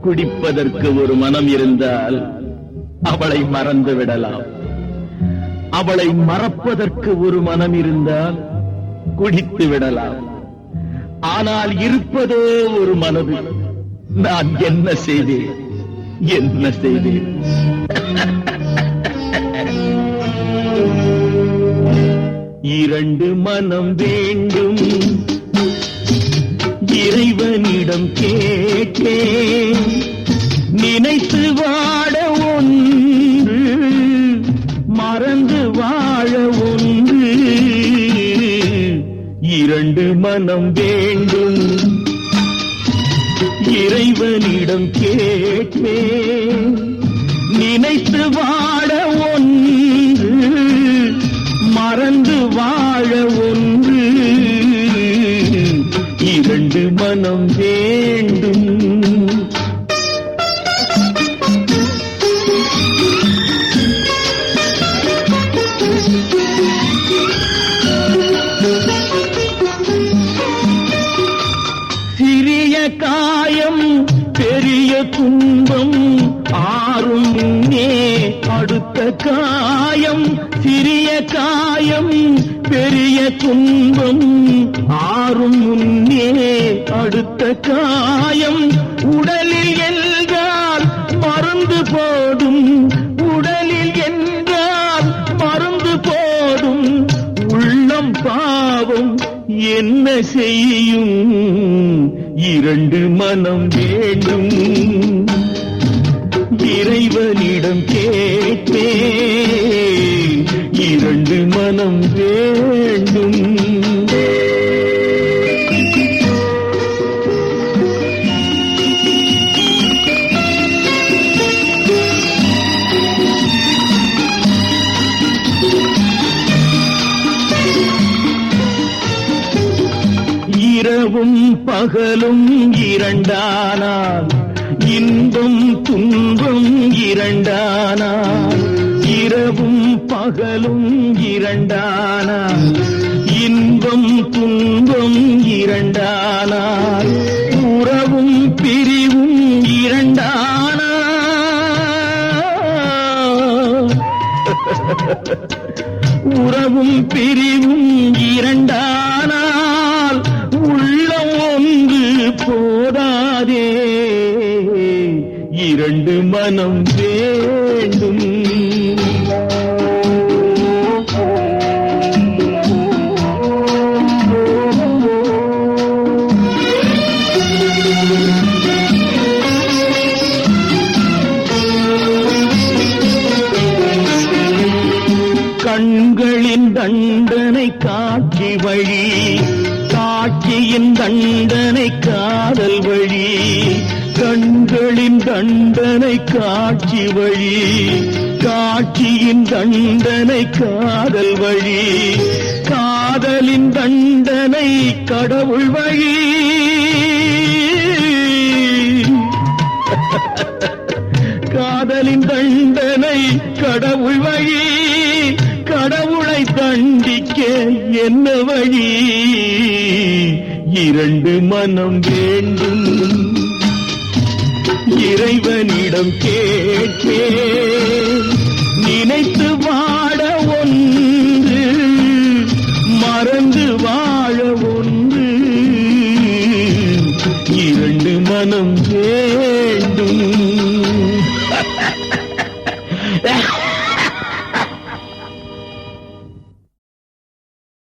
குடிப்பதற்கு ஒரு மனம் இருந்தால் அவளை மறந்து விடலாம். அவளை மறப்பதற்கு ஒரு மனம் இருந்தால் குடித்து விடலாம். ஆனால் இருப்பதோ ஒரு மனது. நான் என்ன செய்தேன், என்ன செய்தேன்? இரண்டு மனம் வேண்டும், இறைவனிடம் கேட்டேன். நினைத்து வாழ ஒன்று, மறந்து வாழ ஒன்று. இரண்டு மனம் வேண்டும், இறைவனிடம் கேட்டேன். நினைத்து வாழ ஒன்று, மறந்து வாழ ஒன்று. இரண்டு மனம் வேண்டும். சிறிய காயம் பெரிய துன்பம் ஆறும் முன்னே அடுத்த காயம். சிறிய காயம் பெரிய துன்பம் ஆறும் முன்னே அடுத்த காயம். உடலில் என்றால் மருந்து போடும், உடலில் என்றால் மருந்து போடும். உள்ளம் பாவம் என்ன செய்யும்? இரண்டு மனம் வேண்டும், இறைவனிடம் கேட்டேன். இரண்டு மனம் வேண்டும். இரவும் பகலும் இரண்டானால், இன்பம் துன்பம் இரண்டானால். இரவும் பகலும் இரண்டானால், இன்பம் துன்பம் இரண்டானால். உறவும் பிரிவும் இரண்டானால், உறவும் பிரிவும் இரண்டானால். உள்ளம் ஒன்று போதாதே, இரண்டு மனம் வேண்டும். கண்களின் தண்டனை காட்சி வழி, காட்சியின் தண்டனை காதல் வழி. கண்களின் தண்டனை காட்சி வழி, காட்சியின் தண்டனை காதல் வழி. காதலின் தண்டனை கடவுள் வழி. காதலின் தண்டனை கடவுள் வழி. கடவுளை தண்டிக்க என்ன வழி? இரண்டு மனம் வேண்டும், இறைவனிடம் கேட்டேன்.